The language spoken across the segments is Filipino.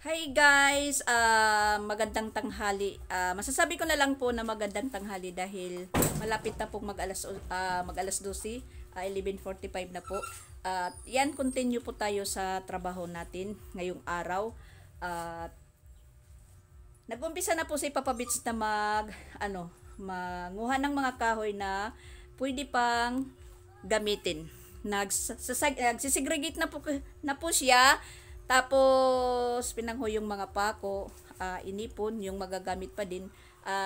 Hi guys, magandang tanghali. Masasabi ko na lang po na magandang tanghali dahil malapit na pong mag-alas 12, 11:45 na po. At yan, continue po tayo sa trabaho natin ngayong araw. At nag-umpisa na po si Papa Bits na manguha ng mga kahoy na pwede pang gamitin. Nagsisegregate na po siya. Tapos, pinangho yung mga pako, inipon, yung magagamit pa din.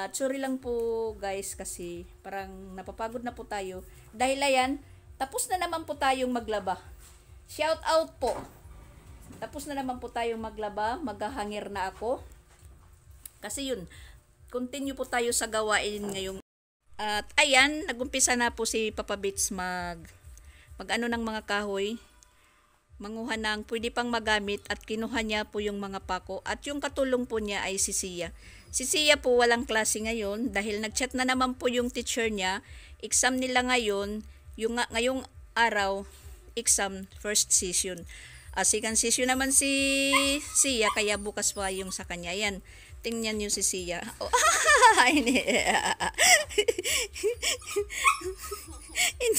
Sorry lang po guys kasi parang napapagod na po tayo. Dahil ayan, tapos na naman po tayong maglaba. Shout out po. Tapos na naman po tayong maglaba, maghahangir na ako. Kasi yun, continue po tayo sa gawain ngayong. At ayan, nagumpisa na po si Papa Bits mag-ano ng mga kahoy. Manguha ng pwede pang magamit at kinuha niya po yung mga pako at yung katulong po niya ay si Sia. Si Sia po walang klase ngayon dahil nagchat na naman po yung teacher niya. Exam nila ngayon, ngayong araw, exam first session. Second session naman si Sia kaya bukas pa yung sa kanya. Yan, tingnan yung si Sia. Oh,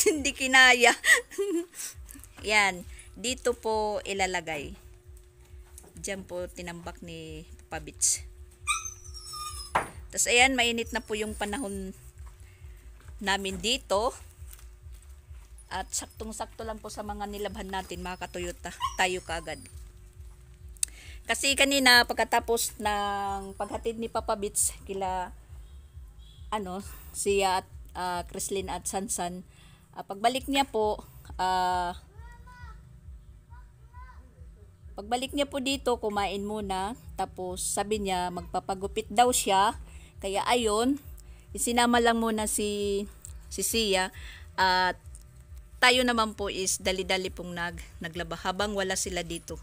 hindi kinaya. Yan. Dito po ilalagay. Diyan po tinambak ni Papa Bits. Tapos ayan, mainit na po yung panahon namin dito. At saktong-sakto lang po sa mga nilabhan natin, makakatuyo tayo kaagad. Kasi kanina pagkatapos ng paghatid ni Papa Bits kila siya at Chrislyn at Sansan, pagbalik niya po po dito, kumain muna. Tapos sabi niya magpapagupit daw siya. Kaya ayon, isinama lang muna si Sia. At tayo naman po is dali-dali pong naglaba habang wala sila dito.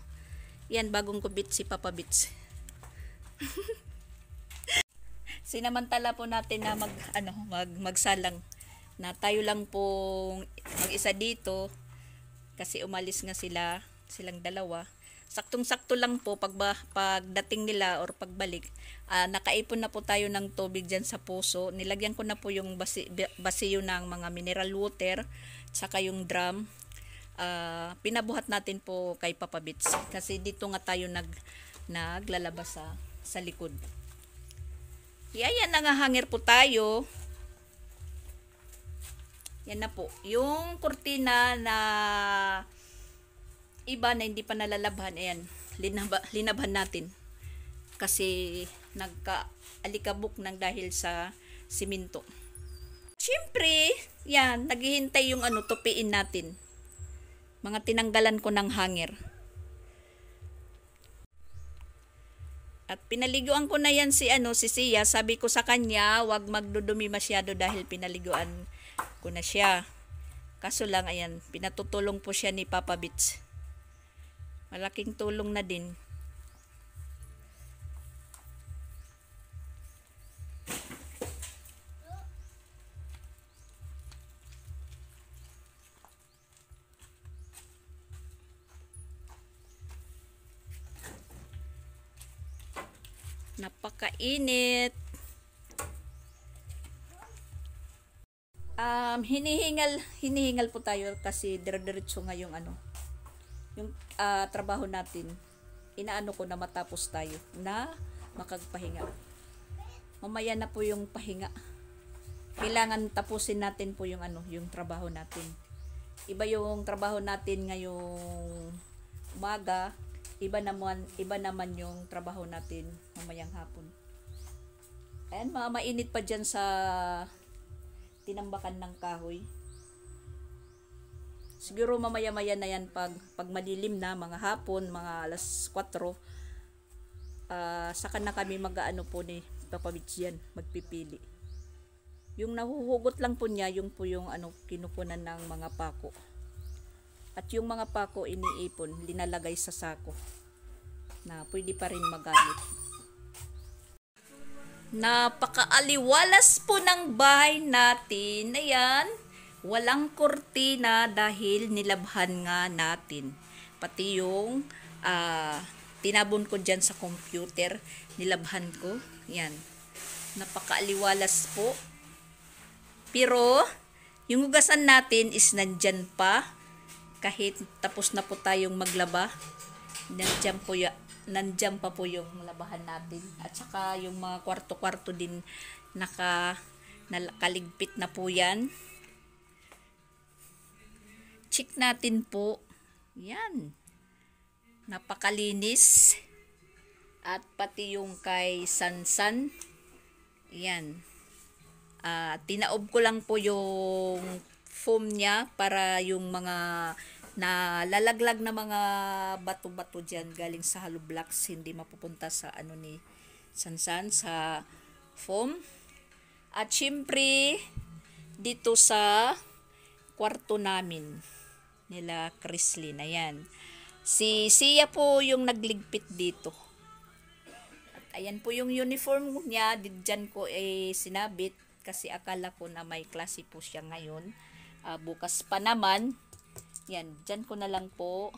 Yan, bagong kubit si Papa Bits. Sinamantala po natin na magsalang. Na tayo lang pong mag-isa dito. Kasi umalis nga silang dalawa. Saktong-sakto lang po pagdating nila or pagbalik, nakaipon na po tayo ng tubig dyan sa puso. Nilagyan ko na po yung basiyo ng mga mineral water, saka yung drum. Pinabuhat natin po kay Papa Bits kasi dito nga tayo naglalabas sa likod. Yan na nga, hangir po tayo. Yan na po. Yung kurtina na iba na hindi pa nalalabhan, ayan, linabhan natin. Kasi nagka-alikabok ng dahil sa simento. Siyempre, yan, naghihintay yung tupiin natin. Mga tinanggalan ko ng hanger. At pinaliguan ko na yan si Sia. Sabi ko sa kanya, wag magdudumi masyado dahil pinaliguan ko na siya. Kaso lang, ayan, pinatutulong po siya ni Papa Bits. Malaking tulong na din. Napakainit. Hinihingal po tayo kasi dire-diretso nga yung trabaho natin. Inaano ko na matapos tayo na makagpahinga. Mamaya na po yung pahinga. Kailangan tapusin natin po yung yung trabaho natin. Iba yung trabaho natin ngayong umaga, iba naman yung trabaho natin mamayang hapon. Ayan, mainit pa dyan sa tinambakan ng kahoy. Siguro mamaya-maya na yan pag madilim na, mga hapon, mga alas 4, saka na kami po ni Papa Bits yan, magpipili. Yung nahuhugot lang po niya, yung po yung kinukunan ng mga pako. At yung mga pako iniipon, linalagay sa sako na pwede pa rin magamit. Napakaaliwalas po ng bahay natin. Ayan. Walang kurtina dahil nilabhan nga natin. Pati yung tinabon ko dyan sa computer. Nilabhan ko. Yan. Napakaaliwalas po. Pero, yung hugasan natin is nandyan pa. Kahit tapos na po tayong maglaba. Nandyan pa po yung labahan natin. At saka yung mga kwarto-kwarto din nakaligpit na po yan. Check natin po. Yan. Napakalinis. At pati yung kay Sansan. Yan. Tinaob ko lang po yung foam niya para yung mga nalalaglag na mga bato-bato dyan galing sa hollow blocks hindi mapupunta sa ano ni Sansan sa foam. At syempre dito sa kwarto namin nila Chrislyn. Ayan. Si Sia po yung nagligpit dito. At ayan po yung uniform niya. Diyan ko sinabit kasi akala ko na may klase po siya ngayon. Bukas pa naman. Yan. Diyan ko na lang po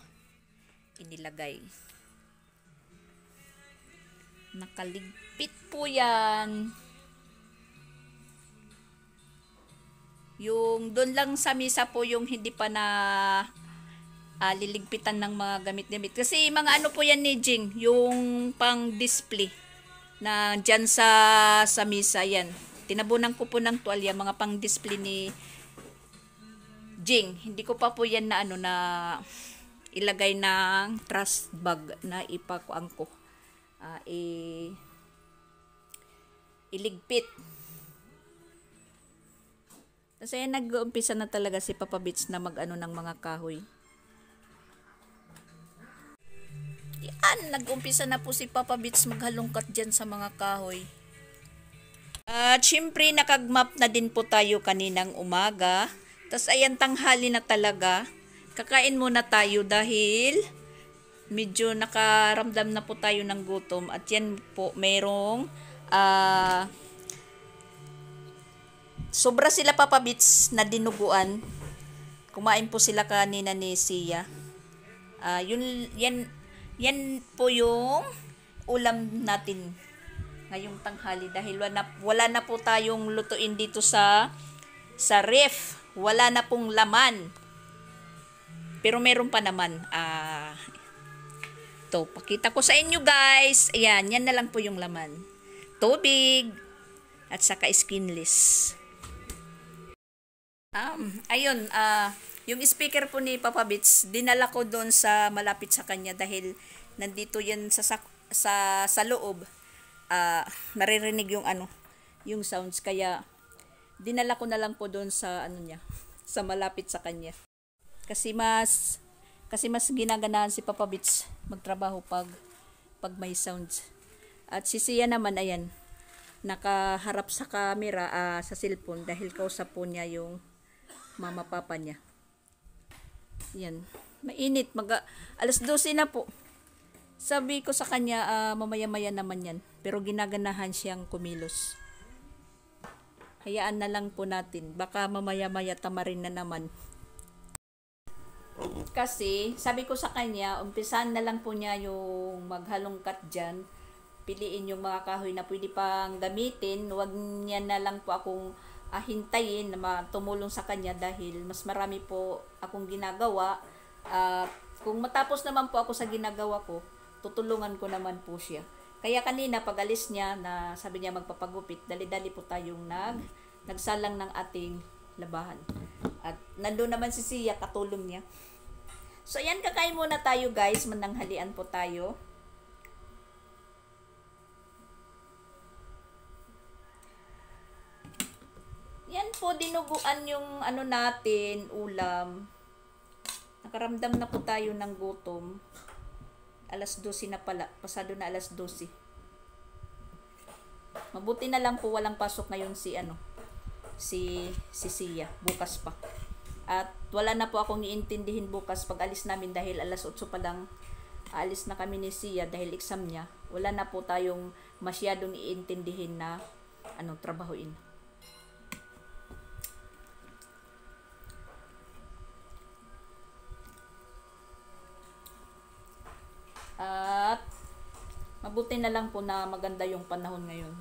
inilagay. Nakaligpit po yan. Yung doon lang sa misa po yung hindi pa na liligpitan ng mga gamit-gamit. Kasi mga ano po yan ni Jing, yung pang display na dyan sa misa yan. Tinabunan ko po ng tuwalya, mga pang display ni Jing. Hindi ko pa po yan na ano na ilagay ng trash bag na ipakuan ko. Iligpit. Kasi nag-uumpisa na talaga si Papa Bits na mag-ano ng mga kahoy. Yan, nag-umpisa na po si Papa Bits maghalongkat dyan sa mga kahoy. At syempre nakagmap na din po tayo kaninang umaga. Tapos ayan, tanghali na talaga. Kakain muna tayo dahil medyo nakaramdam na po tayo ng gutom. At yan po, merong sobra sila Papa Bits na dinuguan. Kumain po sila kanina ni Sia. Yan po yung ulam natin ngayong tanghali dahil wala na po tayong lutuin dito sa ref. Wala na pong laman. Pero meron pa naman. To, pakita ko sa inyo guys. Ayan, yan na lang po yung laman. Tubig at saka skinless. Ayun, yung speaker po ni Papa Bits, dinala ko doon sa malapit sa kanya dahil nandito yan sa loob. Naririnig yung yung sounds, kaya dinala ko na lang po doon sa niya, sa malapit sa kanya. Kasi mas ginaganahan si Papa Bits magtrabaho pag may sounds. At si Sia naman, ayan, nakaharap sa camera sa cellphone dahil kausap po niya yung mama papa niya. Yan. Mainit. Alas 12 na po. Sabi ko sa kanya, mamaya-maya naman yan. Pero ginaganahan siyang kumilos. Hayaan na lang po natin. Baka mamaya-maya tamarin na naman. Kasi, sabi ko sa kanya, umpisan na lang po niya yung maghalongkat dyan. Piliin yung mga kahoy na pwede pang gamitin. Huwag niya na lang po akong hintayin na tumulong sa kanya dahil mas marami po akong ginagawa. Kung matapos naman po ako sa ginagawa ko, tutulungan ko naman po siya. Kaya kanina pag alis niya na sabi niya magpapagupit, dali-dali po tayong nagsalang ng ating labahan. At nandoon naman si Sia, katulong niya. So ayan, kakain muna tayo guys, mananghalian po tayo. Yan po, dinuguan yung natin, ulam. Nakaramdam na po tayo ng gutom. Alas 12 na pala. Pasado na alas 12. Mabuti na lang po walang pasok ngayon si Sia. Bukas pa. At wala na po akong iintindihin bukas pag alis namin dahil alas 8 pa lang alis na kami ni Sia dahil exam niya. Wala na po tayong masyadong iintindihin na trabahuin. At buti na lang po na maganda yung panahon ngayon.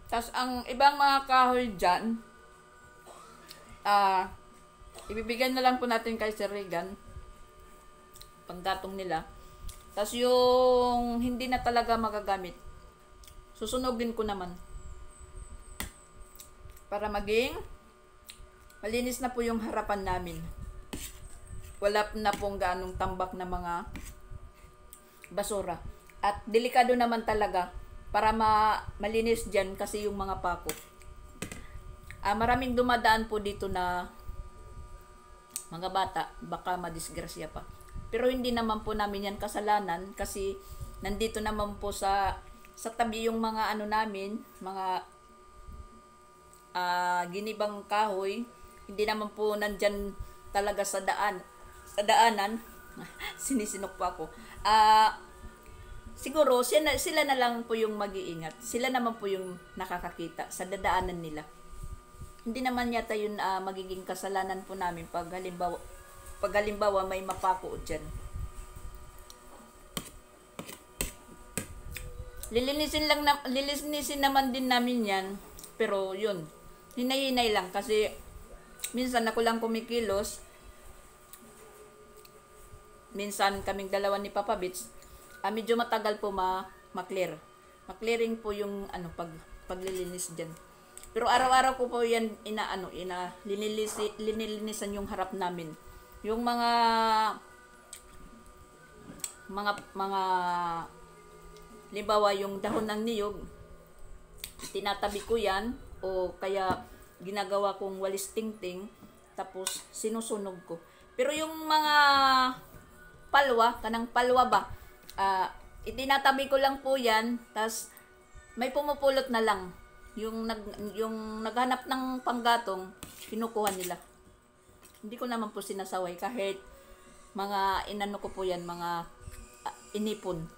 Tapos ang ibang mga kahoy dyan, ibibigyan na lang po natin kay Sir Regan, panggatong nila. Tapos yung hindi na talaga magagamit, susunogin ko naman. Para maging malinis na po yung harapan namin. Wala na pong ganong tambak na mga basura. At delikado naman talaga para malinis dyan kasi yung mga pako. Maraming dumadaan po dito na mga bata, baka madisgrasya pa. Pero hindi naman po namin yan kasalanan kasi nandito naman po sa tabi yung mga ano namin, mga ginibang kahoy. Hindi naman po nandyan talaga sa daanan. Sinisinok po ako. Siguro sila na lang po yung mag-iingat. Sila naman po yung nakakakita sa dadaanan nila. Hindi naman yata yun magiging kasalanan po namin pag halimbawa may mapako dyan. Lilinisin naman din namin yan. Pero yun, hinay-hinay lang kasi minsan ako lang kumikilos. Minsan kaming dalawa ni Papa Bits, medyo matagal po ma-clear. Ma-clearing po yung paglilinis diyan. Pero araw-araw ko po yan linilinisan yung harap namin. Yung mga limbawa yung dahon ng niyog, tinatabi ko yan o kaya ginagawa kong walis tingting tapos sinusunog ko. Pero yung mga kanang palwa ba, itinatabi ko lang po yan, tas may pumupulot na lang. Yung naghanap ng panggatong, kinukuha nila. Hindi ko naman po sinasaway kahit mga inano ko po yan, mga inipon.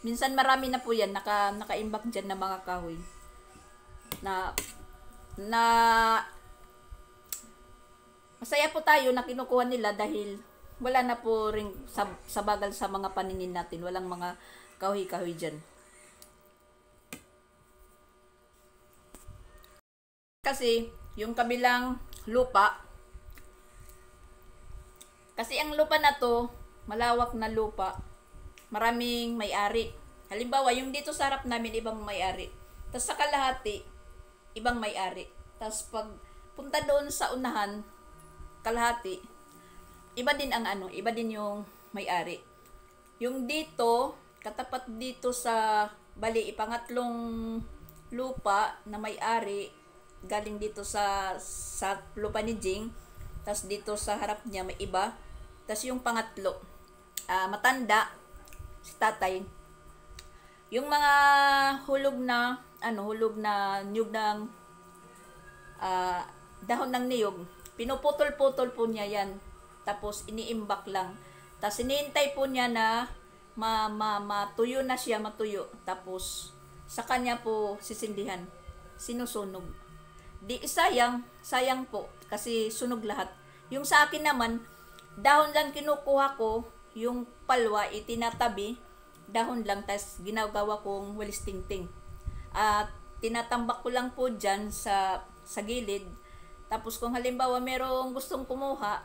Minsan marami na po yan, nakaimbak dyan na mga kahoy. Na masaya po tayo na kinukuha nila dahil wala na po ring sabagal sa mga paningin natin. Walang mga kahoy-kahoy dyan. Kasi, yung kabilang lupa, kasi ang lupa na to, malawak na lupa, maraming may-ari. Halimbawa, yung dito sa harap namin, ibang may-ari. Tapos sa kalahati, ibang may-ari. Tapos pag punta doon sa unahan, kalahati, iba din yung may-ari. Yung dito, katapat dito sa ipangatlong lupa na may-ari, galing dito sa lupa ni Jing, tas dito sa harap niya may iba, tas yung pangatlo, matanda, si tatay, yung mga hulog na niyog ng dahon ng niyog, pinuputol-putol po niya yan. Tapos iniimbak lang. Tapos hinihintay po niya na matuyo na siya, matuyo. Tapos sa kanya po sisindihan. Sinusunog. Sayang po kasi sunog lahat. Yung sa akin naman, dahon lang kinukuha ko, yung palwa itinatabi, dahon lang, tapos ginagawa kong walis tingting. At tinatambak ko lang po dyan sa gilid. Tapos kung halimbawa merong gustong kumuha,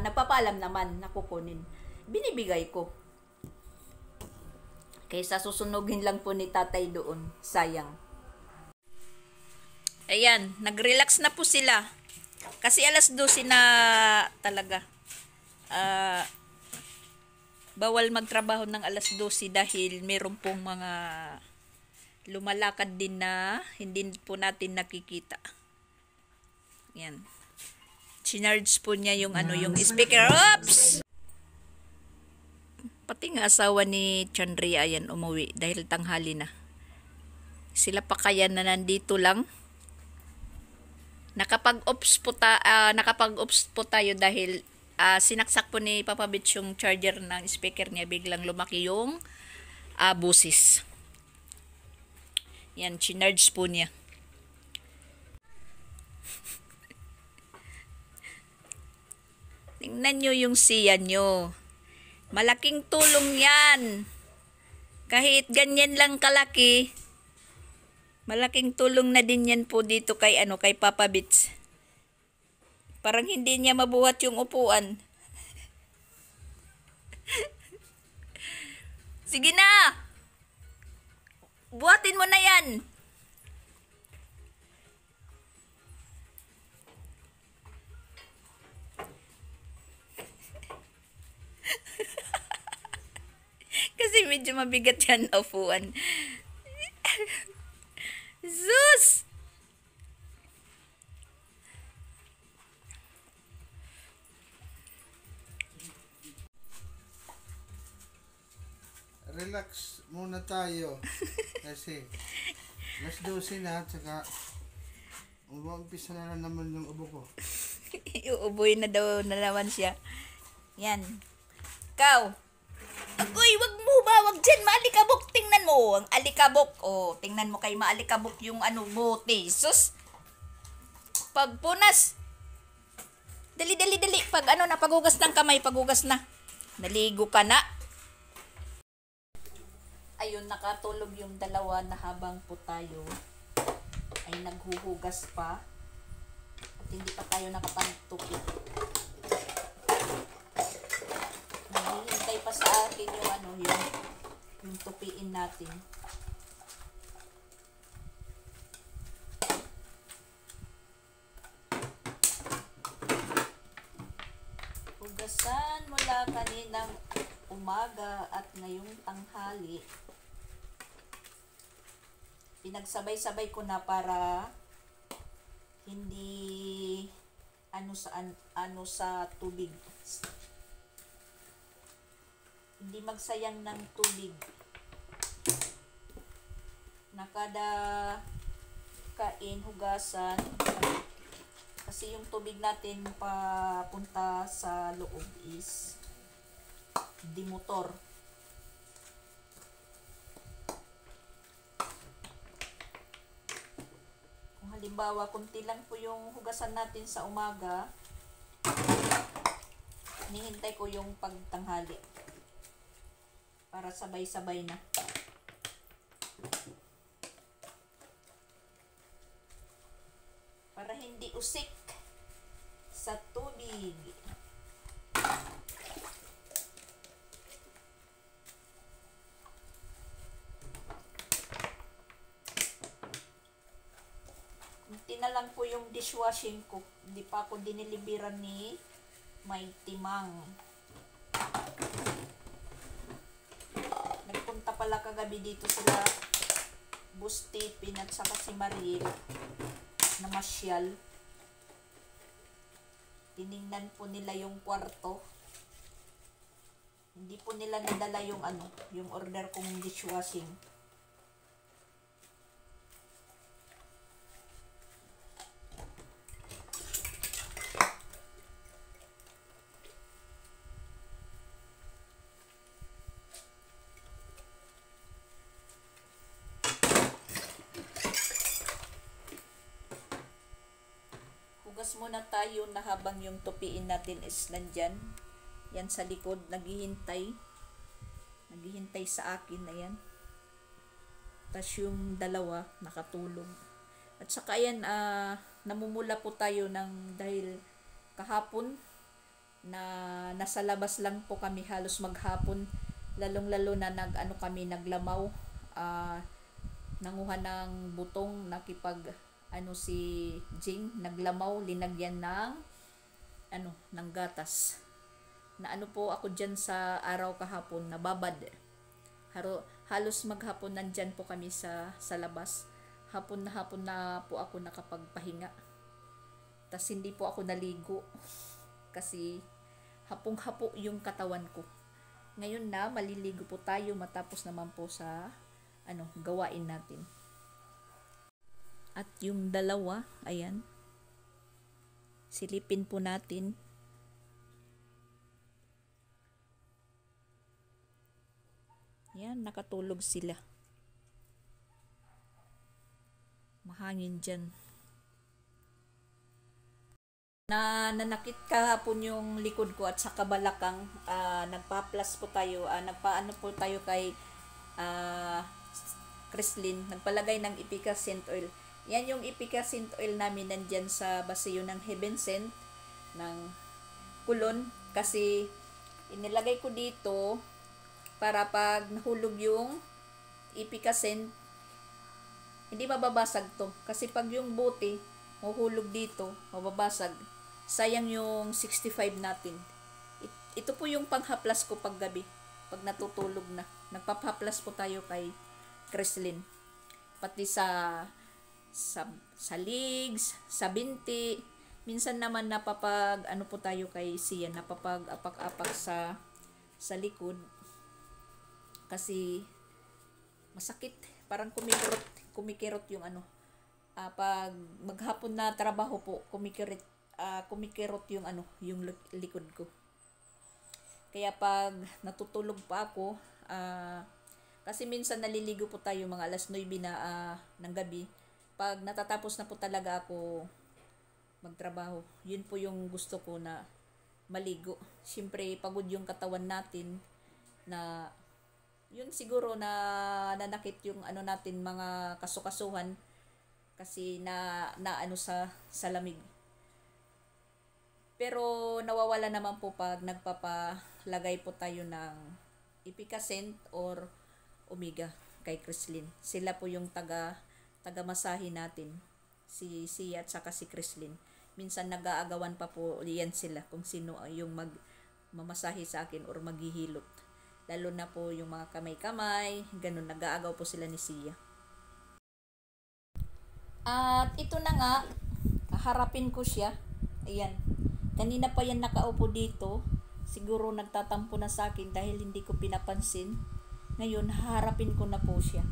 nagpapaalam naman na kukunin. Binibigay ko. Kaysa susunugin lang po ni tatay doon. Sayang. Ayan, nag-relax na po sila. Kasi 12:00 na talaga. Bawal magtrabaho ng 12:00 dahil meron pong mga lumalakad din na hindi po natin nakikita. Yan. Sinarge po niya yung yung speaker. Oops! Pati nga asawa ni Chandria yan umuwi dahil tanghali na. Sila pa kaya na nandito lang. Nakapag-ops po tayo dahil sinaksak po ni Papa Bitch yung charger ng speaker niya. Biglang lumaki yung busis. Yan, chinarge po niya. Tingnan nyo yung siya nyo. Malaking tulong yan. Kahit ganyan lang kalaki, malaking tulong na din yan po dito kay kay Papa Bits. Parang hindi niya mabuhat yung upuan. Sige na! Buhatin mo na yan! Kasi medyo mabigat yan upuan. Zeus! Relax muna tayo. Kasi, alas 12 na, tsaka umpisa na naman yung ubo ko. Uuboy na daw na naman siya. Yan. Ikaw. Uy, wag dyan, maalikabok. Tingnan mo, ang alikabok. Oh, tingnan mo kay maalikabok yung bote. Sus. Pagpunas. Dali. Pag pagugas ng kamay, pagugas na. Naligo ka na. Ayun, nakatulog yung dalawa na habang po tayo ay naghuhugas pa. At hindi pa tayo nakapagtupi. Naghihintay pa sa akin yung tupiin natin. Hugasan mula kaninang umaga at ngayong tanghali. Pinagsabay-sabay ko na para hindi sa tubig. Hindi magsayang ng tubig. Na kada kain, hugasan. Kasi yung tubig natin papunta sa loob is dimotor. Kung halimbawa, kunti lang po yung hugasan natin sa umaga, hinihintay ko yung pagtanghali para sabay-sabay na. Para hindi usik sa tubig. Kunti na lang po yung dishwashing ko. Hindi pa ako diniliberan ni May Timang. Nagpunta pala kagabi dito sila Busti, Pin at saka si Mariel na masyal. Tiningnan po nila yung kwarto. Hindi po nila nadala yung yung order kong dishwashing. Hugas muna tayo na habang yung tupiin natin is nandyan. Yan sa likod, naghihintay. Naghihintay sa akin, ayan. Tapos yung dalawa, nakatulog. At saka yan, namumula po tayo dahil kahapon, na nasa labas lang po kami halos maghapon. Lalong-lalo na kami naglamaw. Nanguha ng butong, si Jing naglamaw, linagyan ng gatas. Na po ako dyan sa araw kahapon, nababad. Halos maghapon nandyan po kami sa labas. Hapon na po ako nakapagpahinga. Tas hindi po ako naligo. Kasi hapong-hapo yung katawan ko. Ngayon na, maliligo po tayo matapos naman po sa gawain natin. At yung dalawa, ayan, silipin po natin. Ayan, nakatulog sila. Mahangin dyan. Nanakit kahapon yung likod ko at saka balakang. Nagpa-plus po tayo. Nagpaano po tayo kay Chrislyn. Nagpalagay ng efficacent oil. Yan yung efficacent oil namin nandyan sa basiyo ng Heaven Sent ng kulon. Kasi inilagay ko dito para pag nahulog yung efficacent, hindi mababasag to. Kasi pag yung bote mahuhulog dito, mababasag. Sayang yung 65 natin. Ito po yung panghaplas ko pag gabi. Pag natutulog na. Nagpapahaplas po tayo kay Chrislyn. Pati sa legs, sa binti. Minsan naman napapag ano po tayo kay Sia, napapag apak-apak sa likod. Kasi masakit, parang kumikirot yung ano. Pag maghapon na trabaho po, kumikirot yung ano, yung likod ko. Kaya pag natutulog pa ako, kasi minsan naliligo po tayo mga alas 9 na ng gabi. Pag natatapos na po talaga ako magtrabaho, yun po yung gusto ko na maligo. Siyempre, pagod yung katawan natin na yun siguro na nanakit yung ano natin, mga kasukasuhan kasi na ano sa lamig. Pero nawawala naman po pag nagpapalagay po tayo ng efficacent or omega kay Chrislyn. Sila po yung taga-masahe natin. Si Sia at saka si Chrislyn. Minsan nag-aagawan pa po yan sila kung sino yung mamasahe sa akin or maghihilot. Lalo na po yung mga kamay-kamay, ganun, nag-aagaw po sila ni Sia. At ito na nga, harapin ko siya. Ayan. Kanina pa yan nakaupo dito. Siguro nagtatampo na sa akin dahil hindi ko pinapansin. Ngayon, harapin ko na po siya.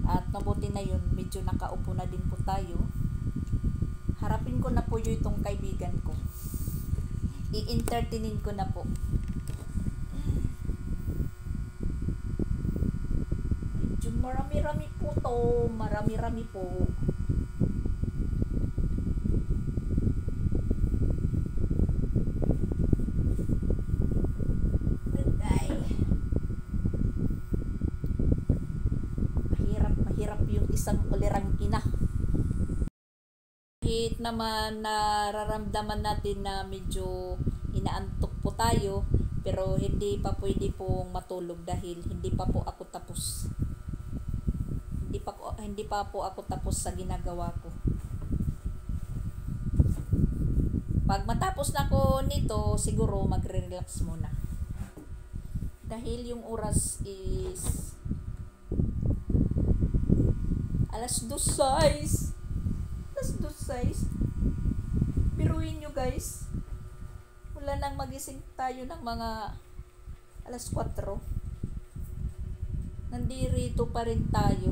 At mabuti na yun, medyo nakaupo na din po tayo. Harapin ko na po yun itong kaibigan ko. I-entertainin ko na po. Medyo marami-rami po to. Marami-rami po. Mahirap yung isang ulirang ina. Kahit naman nararamdaman natin na medyo inaantok po tayo, pero hindi pa pwede pong matulog dahil hindi pa po ako tapos. Hindi pa po ako tapos sa ginagawa ko. Pag matapos na ko nito, siguro magre-relax muna. Dahil yung oras is alas 2:06. Alas 2:06. Biruin nyo guys. Wala nang magising tayo ng mga alas 4. Nandirito pa rin tayo.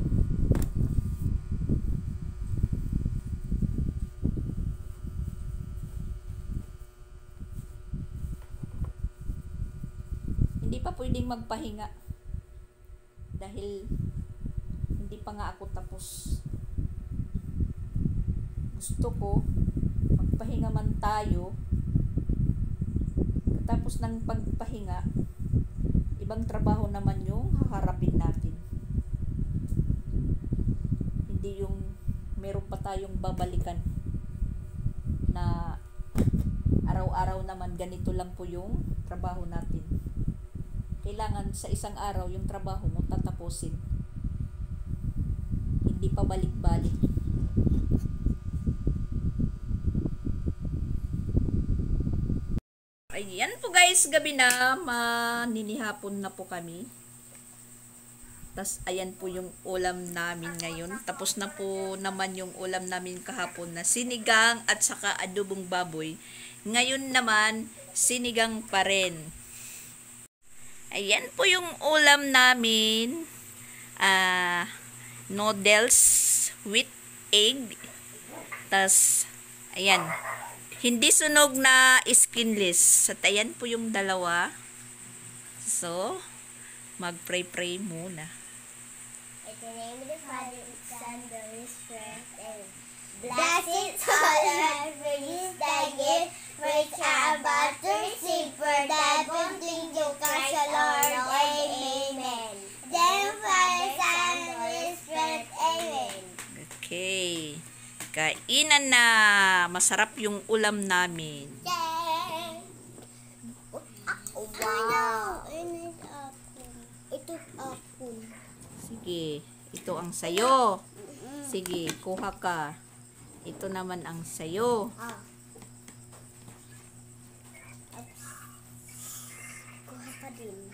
Hindi pa pwedeng magpahinga. Dahil hindi pa nga ako tapos. Gusto ko magpahinga man tayo. Tapos ng pagpahinga, ibang trabaho naman yung haharapin natin. Hindi yung meron pa tayong babalikan na araw-araw naman ganito lang po yung trabaho natin. Kailangan sa isang araw yung trabaho mo tatapusin. Hindi pa balik-balik. Ayan po guys, gabi na, maninihapon na po kami. Tas ayan po yung ulam namin ngayon. Tapos na po naman yung ulam namin kahapon na sinigang at saka adobong baboy. Ngayon naman, sinigang pa rin. Ayan po yung ulam namin. Noodles with egg. Tas ayan. Hindi sunog na skinless. At ayan po yung dalawa. So, mag-pray-pray muna. Ay, the name of the Father, the Son, the Holy Spirit. Amen. Blessed are these thy gift, which are about to receive for thy bounty to Christ the Lord. Amen. Then Father, Son, Holy Spirit. Amen. Okay. Kainan na. Masarap yung ulam namin. Yay! Wow! Ito ako. Sige. Ito ang sayo. Sige, kuha ka. Ito naman ang sayo. Ah. Kuha ka din.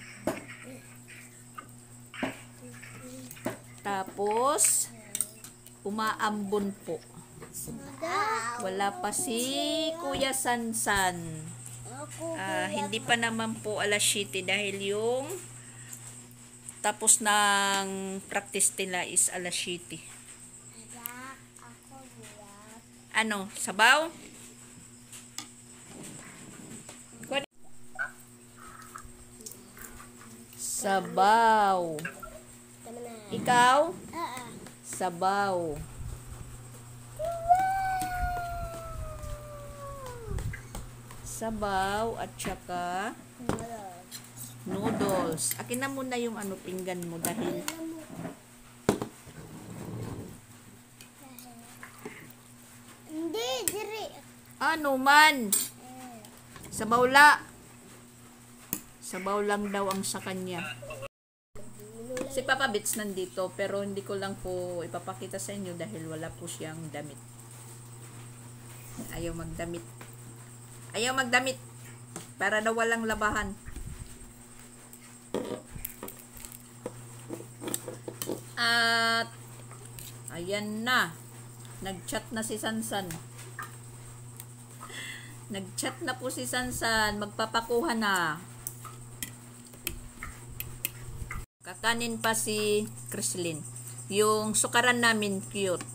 Tapos, umaambon po. Wala pa si Kuya Sansan. Hindi pa naman po alas 7 dahil yung tapos ng practice nila is alas 7. Ano? Sabaw? Sabaw. Ikaw? Sabaw. Sabaw at saka noodles. Akin na muna yung ano pinggan mo dahil Hindi, diri. ano man. Sabaw la. Sabaw lang daw ang sa kanya. Si Papa Bits nandito pero hindi ko lang po ipapakita sa inyo dahil wala po siyang damit. Ayaw magdamit. Ayaw magdamit. Para daw walang labahan. At ayan na. Nag-chat na si Sansan. Nag-chat na po si Sansan. Magpapakuha na. Kakanin pa si Chrislyn. Yung sukaran namin cute.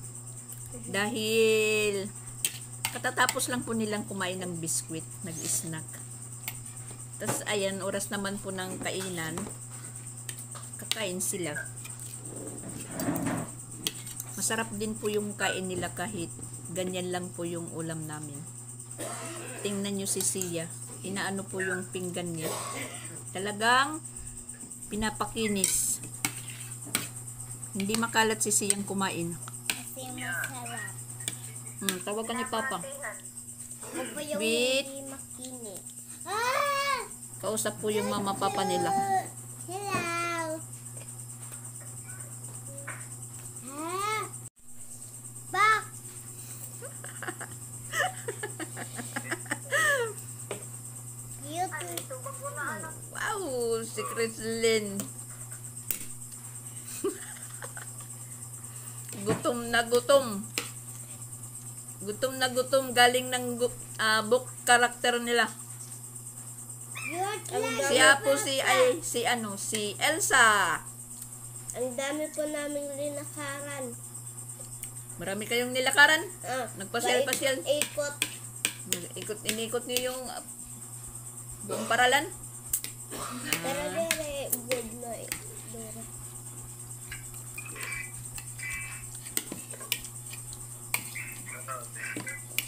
Dahil katatapos lang po nilang kumain ng biskwit, nag-snack. Tapos ayan, oras naman po ng kainan. Kakain sila. Masarap din po yung kain nila kahit ganyan lang po yung ulam namin. Tingnan nyo si Sia. Inaano po yung pinggan niya. Talagang pinapakinis. Hindi makalat si Siyang kumain. Kasi masarap. Tawag ka ni Papa. Ako po yung Wait. hindi makinis. Kausap po yung mama papa nila. Hello. Bak. Cute. Wow, si Chrislyn. Gutom na gutom. Gutom na gutom galing ng book character nila. Cute. Si Apo si Elsa. Ang dami po naming linakaran. Marami kayong nilakaran? Nagpasyal-pasyal. Ikot. Inikot niyo yung buong paralan? Pero very good night.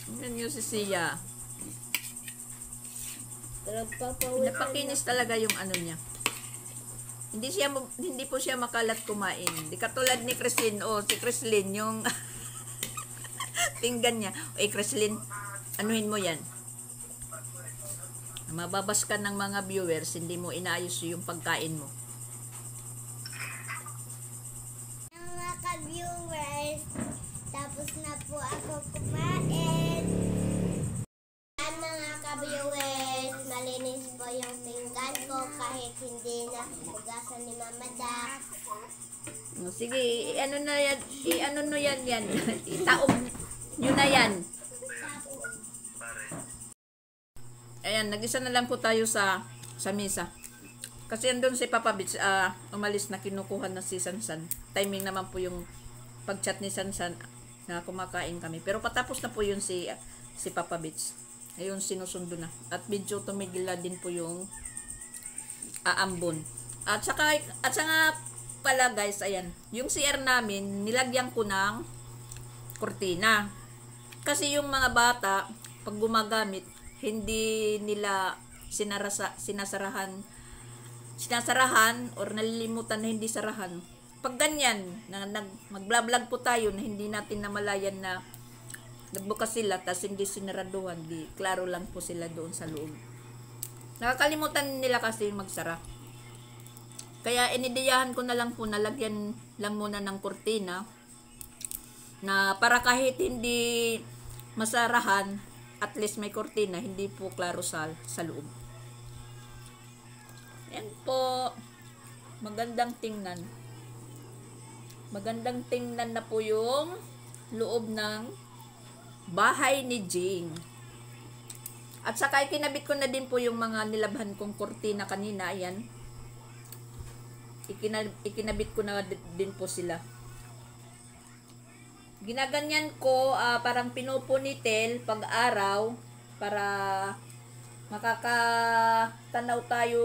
Tingnan niyo si Sia. Nagpapawit. Napakinis talaga yung ano niya. Hindi po siya makalat kumain. Di katulad ni Chrislyn. Si Chrislyn yung pinggan niya. Chrislyn, anuhin mo yan. Mababas ka ng mga viewers, hindi mo inaayos yung pagkain mo. Mga ka-viewers, tapos na po ako kumain. Mga ka-viewers, malinis po yung pinggan ko kahit hindi na hugasan ni Mama Dax. Sige, ano na yan, yan. Itaob nyo na yan. Ayan, nag-isa na lang po tayo sa misa. Kasi andun si Papa Bits, umalis na kinukuha na si Sansan. Timing naman po yung pag-chat ni Sansan na kumakain kami. Pero patapos na po yun si Papa Bits. Ayun, sinusundo na. At medyo tumigil na din po yung aambon. At saka pala guys, ayan, yung CR namin, nilagyan ko ng kurtina. Kasi yung mga bata, pag gumagamit, hindi nila sinasarahan or nalilimutan na hindi sarahan. Pag ganyan, mag-vlog po tayo na hindi natin namalayan na nagbukas sila tas hindi sinaraduhan, di klaro lang po sila doon sa loob. Nakakalimutan nila kasi magsara. Kaya inidiyahan ko na lang po, nalagyan lang muna ng kurtina na para kahit hindi masarahan, at least may kurtina, hindi po klaro sa loob. Yan po, magandang tingnan. Magandang tingnan na po yung loob ng bahay ni Jing. At saka ikinabit ko na din po yung mga nilabhan kong kurtina kanina. Ayan. Ikinabit ko na din po sila. Ginaganyan ko, parang pinupunitil pag araw para makakatanaw tayo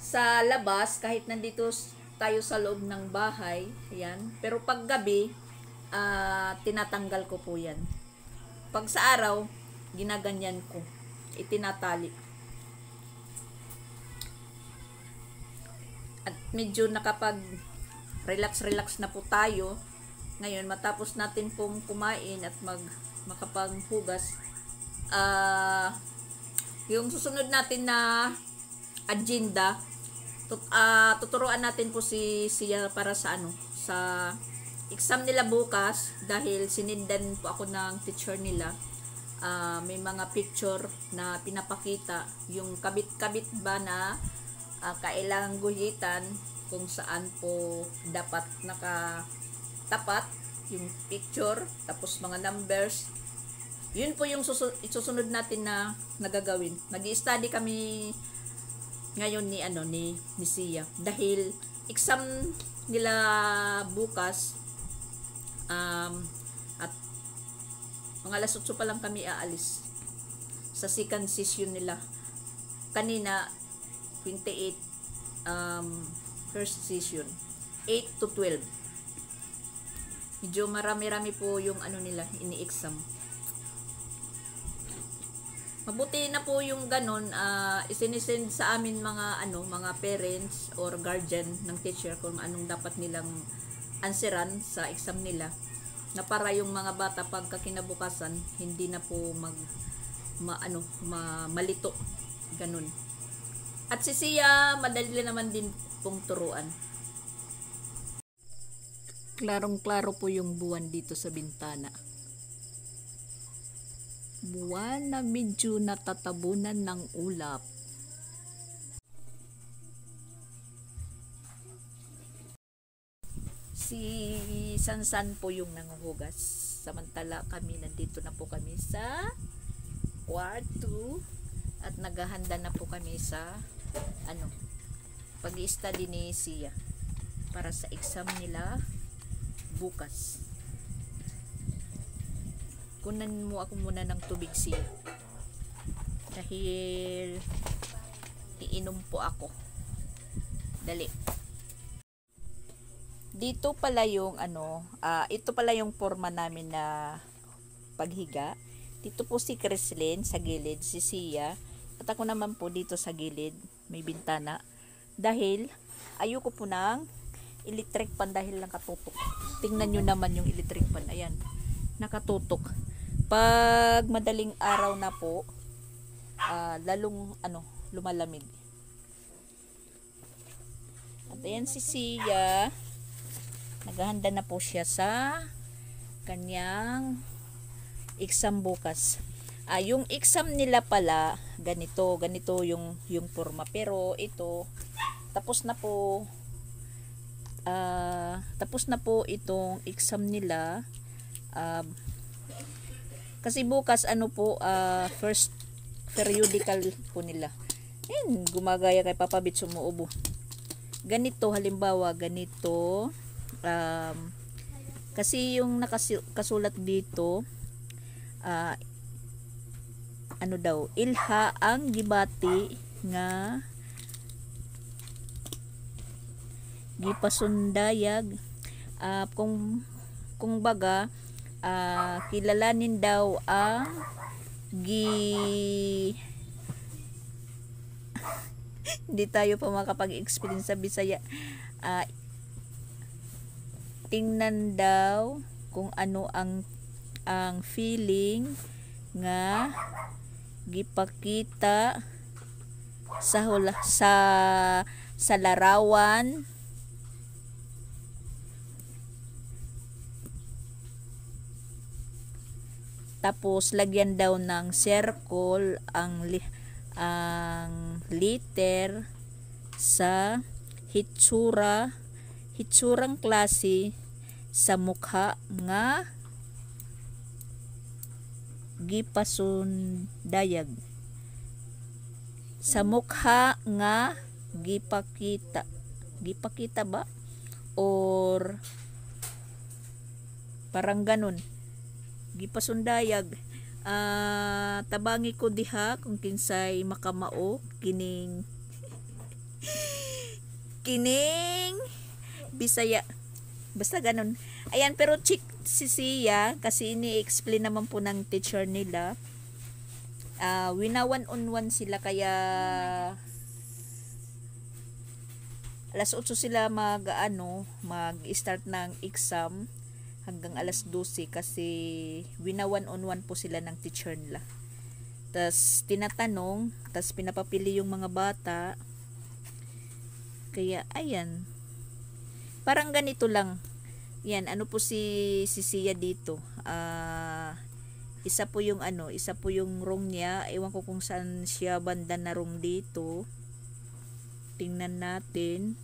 sa labas kahit nandito tayo sa loob ng bahay. Ayan. Pero pag gabi, tinatanggal ko po yan. Pag sa araw, ginaganyan ko. Itinatali. At medyo nakapag-relax na po tayo. Ngayon, matapos natin pong kumain at makapaghugas, yung susunod natin na agenda, tuturuan natin po siya para sa exam nila bukas, dahil sinindan po ako ng teacher nila. May mga picture na pinapakita yung kabit-kabit ba na kailangang guhitan, kung saan po dapat nakatapat yung picture, tapos mga numbers. Yun po yung susunod natin na nagagawin. Nag-i-study kami ngayon ni Sia, dahil exam nila bukas, at mga alas 8 pa lang kami aalis sa second session nila. Kanina 28, first session 8 to 12. Medyo marami-rami po yung nila ini-exam. Mabuti na po yung ganun, isinisend sa amin mga parents or guardian ng teacher kung anong dapat nilang answeran sa exam nila, na para yung mga bata pagka kinabukasan hindi na po malito ganun. At si Sia, madali naman din pong turuan. Klarong-klaro po yung buwan dito sa bintana. Buwan na medyo natatabunan ng ulap. Si Sansan po yung nanguhugas. Samantala kami, nandito na po kami sa kwarto at naghahanda na po kami sa pag-i-study ni Sia para sa exam nila bukas. Kunan mo ako muna ng tubig, Sia, dahil iinom po ako. Dali. Dito pala yung ito pala yung forma namin na paghiga. Dito po si Creslyn sa gilid, si Sia, at ako naman po dito sa gilid, may bintana, dahil ayoko po ng electric pan dahil nakatutok. Tingnan nyo naman yung electric pan, ayan, nakatutok. Pag madaling araw na po, lalong lumalamig. At ayan si Sia, naghahanda na po siya sa kanyang exam bukas. Yung exam nila pala ganito yung forma, pero ito tapos na po itong exam nila, kasi bukas first periodical po nila. Gumagaya kay Papa Bit, sumuubo. Ganito, halimbawa ganito, kasi yung nakasulat dito, ilha ang gibati nga gipasundayag. Kung baga, kilalanin daw ang hindi tayo pa makapag-explain sa Bisaya. Tingnan daw kung ano ang feeling nga gipakita sa larawan. Tapos lagyan daw ng circle ang liter sa hitsurang klase sa mukha nga gipasundayag. Sa mukha nga gipakita ba or parang ganun, gipasundayag. Tabangi ko diha kung kinsay makamao kining Bisaya, basta ganun. Ayan, pero chick si Sia kasi ini-explain naman po ng teacher nila. One-on-one sila, kaya alas 8 sila mag-start ng exam hanggang alas 12 kasi one-on-one po sila ng teacher nila. Tas tinatanong, tas pinapapili yung mga bata. Kaya ayan, parang ganito lang. Yan, ano po si Sia dito. Isa po yung room niya. Ewan ko kung saan siya banda na room dito. Tingnan natin.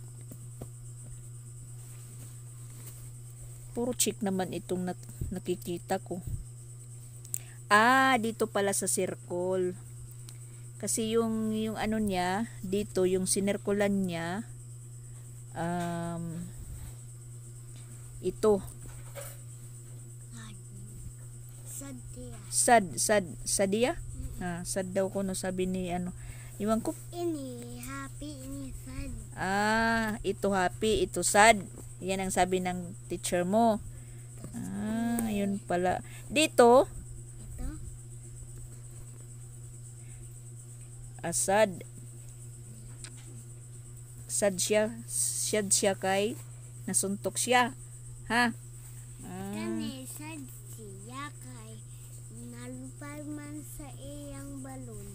Puro chick naman itong nakikita ko. Dito pala sa circle. Kasi yung ano niya, dito yung sinirkulan niya, ito. Sadia? Sad daw ko, no, sabi ni iwan ko. Ini happy, ini sad. Ito happy, ito sad. Yan ang sabi ng teacher mo. Yun pala. Dito, sad. Sad siya kay nasuntok siya. Ha? Kani sad siya kay nalupay man sa iyang balon.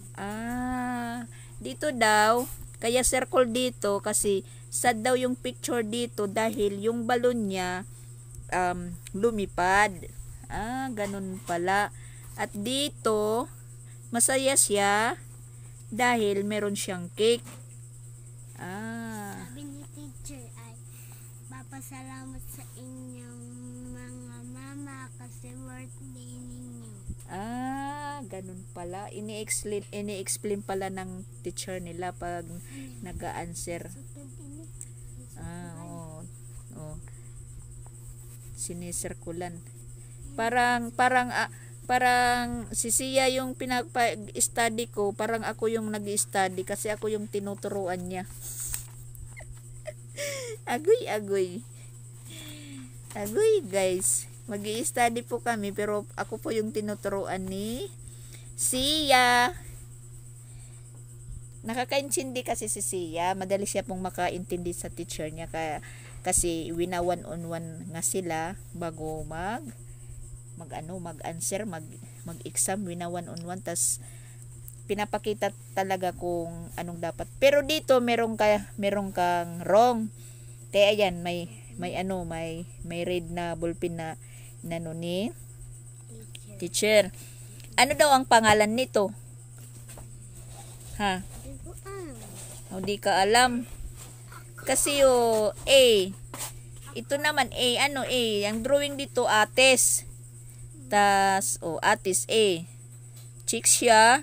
Dito daw, kaya circle dito kasi sad daw yung picture dito dahil yung balon niya lumipad. Ganun pala. At dito, masaya siya dahil meron siyang cake. Sabi ni teacher ay papasalamat sa inyong mga mama kasi birthday ninyo. Ganun pala. Ini-explain pala ng teacher nila pag nag-a-answer. Sinisirkulan. Parang si Sia yung pinag-study ko, parang ako yung nag-study kasi ako yung tinuturuan niya. Agoy guys, mag-i-study po kami pero ako po yung tinuturuan ni Sia. Nakakaintindi kasi si Sia, madali siya pong makaintindi sa teacher niya kasi one-on-one nga sila bago mag-answer, mag-exam, one-on-one, tas pinapakita talaga kung anong dapat. Pero dito meron kang wrong. Kaya ayan, may red na ballpen na ni teacher. Ano daw ang pangalan nito? Ha? Di ka alam. Kasi A. Ito naman A, ang drawing dito ates. Tas atis A. Chick siya.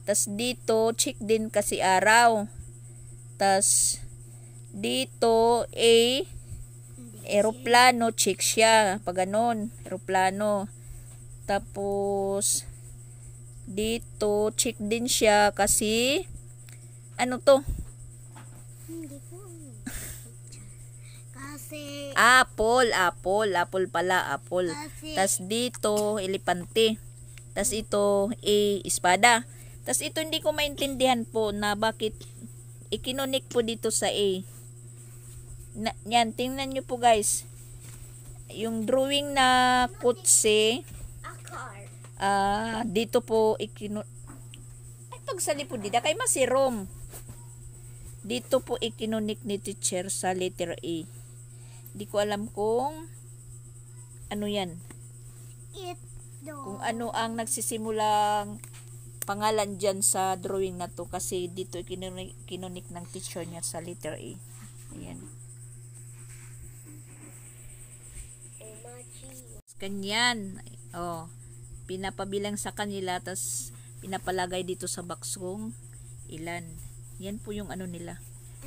Tas dito chick din kasi araw. Tas dito A, eroplano, chick siya. Pag ganon, eroplano. Tapos dito chick din siya kasi ano to? Apple pala, apple. Kasi- Tas dito, elepante. Tas ito, espada. Tas ito hindi ko maintindihan po na bakit ikinunik po dito sa A. Yan, tingnan nyo po guys. Yung drawing na kutse, A car. dito po ay pagsali po dida kay masirom. Dito po ikinunik ni teacher sa letter A. Di ko alam kung ano yan. Kung ano ang nagsisimulang pangalan dyan sa drawing na to kasi dito kinunik ng teacher niya sa letter A. Ayan. Kanyan. Oh, pinapabilang sa kanila tas pinapalagay dito sa box kung ilan. Yan po yung ano nila.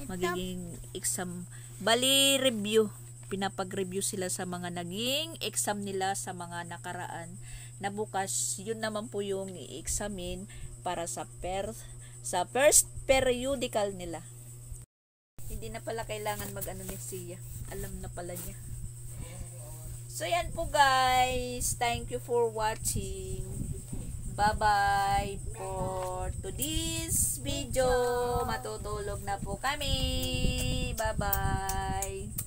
Magiging exam. Bali review. Pinapag-review sila sa mga naging exam nila sa mga nakaraan na bukas. Yun naman po yung i-examine para sa first periodical nila. Hindi na pala kailangan mag-ano ni Sia. Alam na pala niya. So yan po guys. Thank you for watching. Bye-bye for today's video. Matutulog na po kami. Bye-bye.